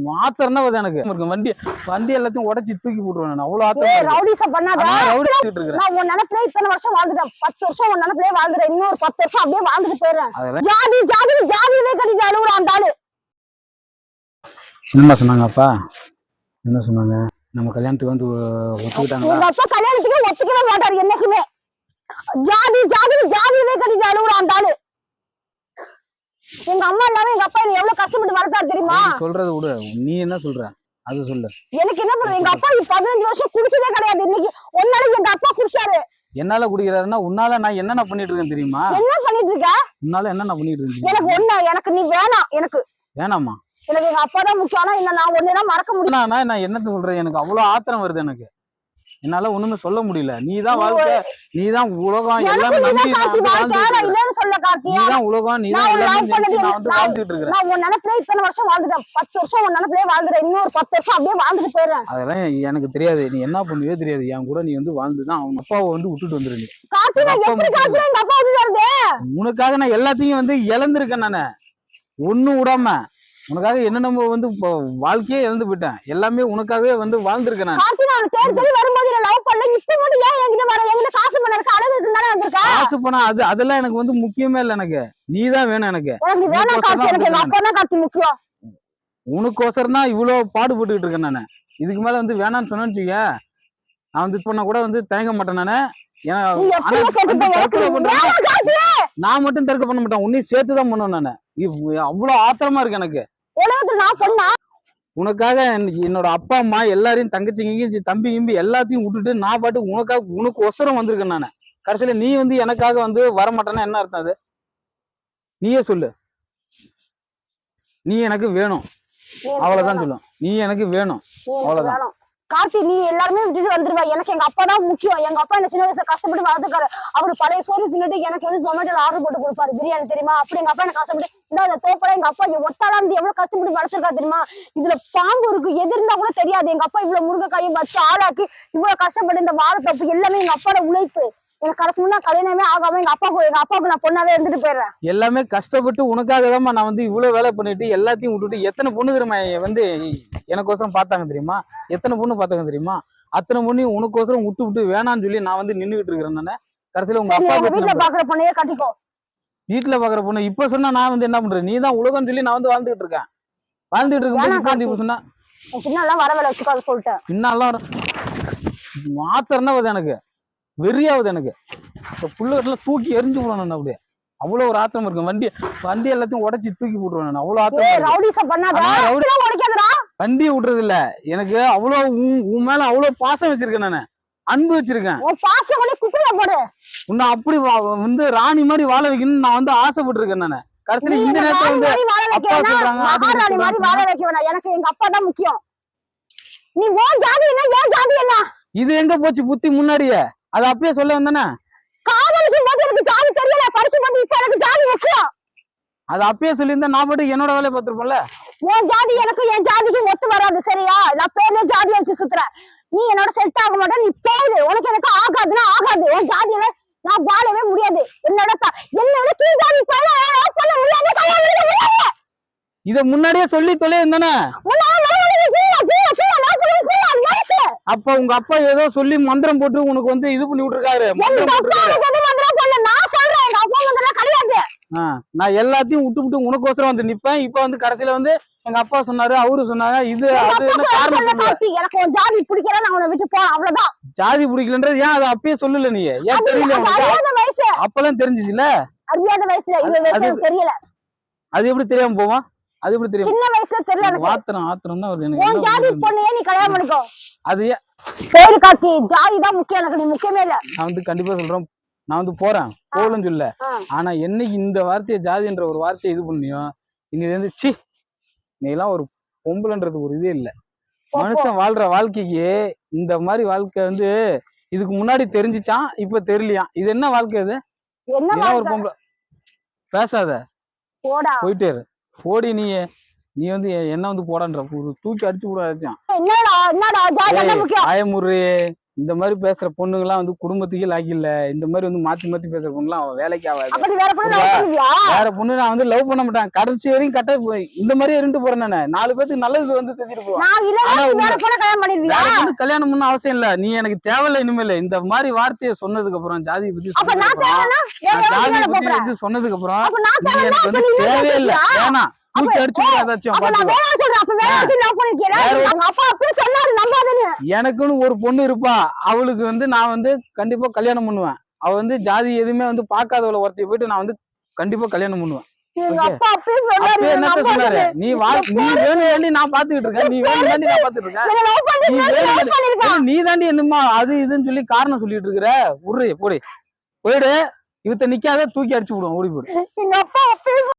மாத்திரம்னா எனக்கு வண்டி வண்டி எல்லாத்தையும் உடைச்சி தூக்கி போட்டுருவேன். அவ்வளவு உன் நினைப்பிலே இத்தனை வருஷம் வாழ்ந்துட்டேன். 10 வருஷம் உன் நினைப்பிலே வாழ்ந்துட்டேன். இன்னொரு 10 வருஷம் அப்படியே வாழ்ந்துட்டு போயிடுறேன். ஜாதி ஜாதி ஜாதியவே கட்டி அழுகுற அந்த ஆளு. என்ன சொன்னாங்க அப்பா? என்ன சொன்னாங்க? நம்ம கல்யாணத்துக்கு வந்து ஒத்துக்கிட்டாங்க. உங்க அப்பா கல்யாணத்துக்கு ஒத்துக்கவே மாட்டாரு என்னைக்குமே. ஜாதி ஜாதி ஜாதியவே கட்டி அழுகுற அந்த ஆளு. எங்க அம்மா இல்லாம எங்க அப்பா என்ன எவ்வளவு கஷ்டப்பட்டு வளர்த்தாரு தெரியுமா? சொல்றது விடு, நீ என்ன சொல்ற அது சொல்லு. எனக்கு என்ன பண்ணுறது? எங்க அப்பா 15 வருஷம் குடிச்சதே கிடையாது. இன்னைக்கு ஒன்னால எங்க அப்பா குடிச்சாரு. என்னால குடிக்கிறாருன்னா உன்னால நான் என்னென்ன பண்ணிட்டு இருக்கேன் தெரியுமா? என்ன பண்ணிட்டு இருக்க? உன்னால என்னென்ன பண்ணிட்டு இருக்கேன்? எனக்கு நீ வேணாம். எனக்கு வேணாமா? எனக்கு எங்க அப்பா தான் முக்கியம். ஆனா என்ன நான் ஒண்ணுதான் மறக்க முடியும். நான் என்னத்த சொல்றேன்? எனக்கு அவ்வளவு ஆத்திரம் வருது. எனக்கு என்னால ஒண்ணுமே சொல்ல முடியல. நீதான் வாழ்க்கை, நீதான் உலகம், எல்லாமே நம்பி நீதான் உலகம், நீதான் வாழ்ந்துட்டு இருக்கிறேன். நான் உன் நினைப்பிலே இத்தனை வருஷம் வாழ்ந்துட்டேன். 10 வருஷம் உன் நினைப்பிலே வாழ்ந்துட்டேன். இன்னொரு 10 வருஷம் அப்படியே வாழ்ந்துட்டு போயிடுறேன். அதெல்லாம் எனக்கு தெரியாது. நீ என்ன பண்ணுவே தெரியாது. என் கூட நீ வந்து வாழ்ந்துதான் அவங்க அப்பாவை வந்து விட்டுட்டு வந்துருங்க. உனக்காக நான் எல்லாத்தையும் வந்து இழந்திருக்கேன். நானு ஒண்ணும் விடாம உனக்காக என்னென்ன வந்து வாழ்க்கையே இழந்து போயிட்டேன். எல்லாமே உனக்காகவே வந்து வாழ்ந்திருக்கேன். நான் காசு பணம் அதெல்லாம் எனக்கு வந்து முக்கியமே இல்லை. எனக்கு நீதான் வேணும். எனக்கு உனக்கோசரம் தான் இவ்வளவு பாடுபட்டுக்கிட்டு இருக்கேன். நானு இதுக்கு மேல வந்து வேணான்னு சொன்னேன்னு வச்சுக்க, நான் வந்து பண்ண கூட வந்து தயங்க மாட்டேன். நானு நான் மட்டும் தற்கொலை பண்ண மாட்டேன், உன்னையும் சேர்த்துதான் பண்ணுவேன். நானு அவ்வளவு ஆத்திரமா இருக்கு எனக்கு. உனக்காக என்னோட அப்பா அம்மா எல்லாரையும் தங்கச்சி தம்பி கிம்பி எல்லாத்தையும் விட்டுட்டு நான் பாட்டு உனக்கு ஒசரம் வந்திருக்கேன். நானு கடைசியில நீ வந்து எனக்காக வந்து வரமாட்டேன்னா என்ன அர்த்தம்? அது நீயே சொல்லு. நீ எனக்கு வேணும், அவ்வளவுதான் சொல்லும். நீ எனக்கு வேணும், அவ்வளவுதான். கார்த்தி, நீ எல்லாருமே விட்டுட்டு வந்துருவா. எனக்கு எங்க அப்பா தான் முக்கியம். எங்க அப்பா என்ன சின்ன வயசுல கஷ்டப்பட்டு வளர்த்துக்காரு. அவரு பழைய சோறு தின்னுட்டு எனக்கு வந்து ஜொமேட்டோல ஆர்டர் போட்டு கொடுப்பாரு பிரியாணி, தெரியுமா? அப்படி எங்க அப்பா என்ன கஷ்டப்பட்டு இந்த தோப்பல எங்க அப்பா ஒத்தாலா இருந்து எவ்வளவு கஷ்டப்பட்டு வளர்த்துருக்கா தெரியுமா? இதுல பாம்பு இருக்கு எது இருந்தா கூட தெரியாது. எங்க அப்பா இவ்வளவு முருங்கைக்காயும் வச்சு ஆளாக்கி இவ்வளவு கஷ்டப்பட்டு இந்த வாழைத்தோப்பு எல்லாமே எங்க அப்பாவோட உழைப்பு. எனக்கு கடைசி முன்னா கல்யாணமே ஆகாம எங்க அப்பாவுக்கு நான் பொண்ணாவே இருந்துட்டு போயிடுறேன். எல்லாமே கஷ்டப்பட்டு உனக்காக தான் நான் வந்து இவ்வளவு வேலை பண்ணிட்டு எல்லாத்தையும் விட்டுட்டு எத்தனை பொண்ணு தெரியுமா வந்து எனக்கோசரம் பார்த்தாங்க தெரியுமா? எத்தனை பொண்ணு பார்த்தாங்க தெரியுமா? அத்தனை பொண்ணையும் உனக்கோசரம் விட்டு வேணான்னு சொல்லி நான் வந்து நின்றுகிட்டு இருக்கிறேன். நானு கடைசியில உங்க அப்பா வீட்டுல பாக்குற பொண்ணையே கட்டிக்கோ. வீட்டுல பாக்குற பொண்ணு இப்ப சொன்னா நான் வந்து என்ன பண்றேன்? நீ தான் உலகம்னு சொல்லி நான் வந்து வாழ்ந்துகிட்டு இருக்கேன். வாழ்ந்துட்டு இருக்கும் இப்ப சொன்னா பின்னாலாம் வர வேலை வச்சுக்காத சொல்லிட்டேன். பின்னாலாம் மாத்திரம் தான் எனக்கு வெறியாவது. எனக்கு இந்த புள்ளெல்லாம் தூக்கி எரிஞ்சு விடணும். அப்படியே அவ்வளவு ஒரு ஆத்திரம் இருக்கு. வண்டி எல்லாத்தையும் உடைச்சி தூக்கி போட்டுருவேன். அவ்வளவு ஆத்திரம். வண்டியை விட்டுறது இல்ல எனக்கு. அவ்வளவு உன் மேல அவ்வளவு பாசம் வச்சிருக்கேன். நானு அன்பு வச்சிருக்கேன். உன்னை அப்படி வந்து ராணி மாதிரி வாழ வைக்கணும்னு நான் வந்து ஆசைப்பட்டு இருக்கேன். நானு கடைசியில இந்த நேரத்துல வந்து அப்பா சொல்றாங்க எனக்கு எங்க அப்பா தான் முக்கியம். நீ ஓன் ஜாதி என்ன ஏன் ஜாதி என்ன இது எங்க போச்சு புத்தி முன்னாடியே? அது அப்பயே சொல்ல வந்தானே. காதலிக்கும் போது எனக்கு ஜாதி தெரியல, படிக்கும் போது இப்ப எனக்கு ஜாதி முக்கியம். அது அப்பயே சொல்லியிருந்தா நான் பாட்டு என்னோட வேலையை பார்த்திருப்பேன்ல. உன் ஜாதி எனக்கு என் ஜாதிக்கும் ஒத்து வராது, சரியா? நான் பேர்ல ஜாதி வச்சு சுத்துறேன். நீ என்னோட செட் ஆக மாட்டேன். நீ போகுது. உனக்கு எனக்கு ஆகாதுன்னா ஆகாது. உன் ஜாதியில நான் வாழவே முடியாது. என்னோட கீழ் ஜாதி பண்ண முடியாது. இத முன்னாடியே சொல்லி தொலை இருந்தானே. அப்ப உங்க அப்பா ஏதோ சொல்லி மந்திரம் போட்டு உனக்கு வந்து இது பண்ணி விட்டுருக்காரு. நான் எல்லாத்தையும் விட்டு உனக்கோசரம் வந்து நிப்பேன். இப்ப வந்து கடைசியில வந்து எங்க அப்பா சொன்னாரு, அவரு சொன்னாங்க. இது எனக்கு ஜாதி பிடிக்கல, நான் உன்னை விட்டு போறேன், அவ்வளவுதான். ஜாதி பிடிக்கலன்றது ஏன் அதை அப்பயே சொல்லல? நீ ஏன் தெரியல? அப்பெல்லாம் தெரிஞ்சிச்சுல. அறியாத வயசுல தெரியல. அது எப்படி தெரியாம போவான்? அது எப்படி தெரியும்? சின்ன வயசுல தெரியல. ஆத்திரம் தான் வருது. உன் ஜாதி பொண்ணையே நீ கல்யாணம் பண்ணிக்கோ. அது பேரு கார்த்தி, ஜாதி தான் முக்கியம். எனக்கு நீ முக்கியமே இல்ல. நான் வந்து கண்டிப்பா சொல்றேன். நான் வந்து போறேன், போகலன்னு சொல்ல. ஆனா என்னைக்கு இந்த வார்த்தையை ஜாதின்ற ஒரு வார்த்தையை இது பண்ணியோ, இன்னைக்கு வந்து சி நீ எல்லாம் ஒரு பொம்புலன்றது ஒரு இதே இல்ல. மனுஷன் வாழ்ற வாழ்க்கைக்கு இந்த மாதிரி வாழ்க்கை வந்து இதுக்கு முன்னாடி தெரிஞ்சிச்சான், இப்ப தெரியலையாம். இது என்ன வாழ்க்கை? இது என்ன ஒரு பொம்பளை? பேசாத, போயிட்டே இரு. போடி. நீ வந்து என்ன வந்து போடான்ற தூக்கி அடிச்சு கூட ஆயமுரு. இந்த மாதிரி பேசுற பொண்ணுங்கலாம் வந்து குடும்பத்துக்கே லாக்கி இல்ல. இந்த மாதிரி வந்து மாத்தி மாத்தி பேசுற பொண்ணுலாம் அவன் வேலைக்கு ஆகாது. அப்ப நீ வேற பொண்ணு லவ் பண்ணுவியா? வேற பொண்ணு நான் வந்து லவ் பண்ண மாட்டேன். கடைசி வரையும் இந்த மாதிரியே இருந்துட்டு போறேன் நானு. 4 பேத்துக்கு நல்லது வந்து செஞ்சுட்டு போவேன். நான் இல்ல ஆனா நீ வேற பொண்ணு கல்யாணம் பண்ணிடுவியா? வேற பொண்ணு கல்யாணம் பண்ண அவசியம் இல்ல. நீ எனக்கு தேவையில்ல இனிமேல். இந்த மாதிரி வார்த்தையை சொன்னதுக்கு அப்புறம் ஜாதியை பத்தி அப்ப சொன்னதுக்கு நான் அப்புறம் தேவைன்னா வேற ஜாதியை யாரும் பத்தி போறேன். வந்து சொன்னதுக்கு அப்புறம் அப்ப நான் நீ தேவைன்னா எனக்கு வந்து அப்ப நீ தேவையே இல்ல. பேசுறியா? வேணாம். தூக்கி அடிச்சு விட ஏதாச்சும் அப்ப நான் பாத்துக்கோ. வேற சொல்றேன். அப்ப வேற ஒருத்தன் லவ் பண்ணிருக்கேன். அவங்க அப்பா அப்படியே சொன்னாரு நம்பாதேன்னு. எனக்குன்னு ஒரு பொண்ணு இருப்பா. அவளுக்கு வந்து நான் வந்து கண்டிப்பா கல்யாணம் பண்ணுவேன். அவ வந்து ஜாதி எதுவுமே வந்து பாக்காதவள ஒருத்தைய போயிட்டு நான் வந்து கண்டிப்பா கல்யாணம் பண்ணுவேன். எங்க ஓகே. அப்பா அப்படியே சொன்னாரு. அப்பயே என்னத்த சொன்னாரு? நம்பாதேன்னு. நீ வேணும் வேண்டி நான் பாத்துக்கிட்டு இருக்கேன். நீ வேணும் வேண்டி நான் பாத்துட்டு இருக்கேன். என்ன லவ் நீ பண்ணிருக்கேன். வேணும் லவ் வேண்டி பண்ணிருக்கேன். நீ தாண்டி என்னமா அது இதுன்னு சொல்லி காரணம் சொல்லிட்டு இருக்கிற. உர்றி போடி போயிடு. இவத்த நிக்காத தூக்கி அடிச்சு விடுவோம். ஓடி போயிடு. எங்க அப்பா அப்படியே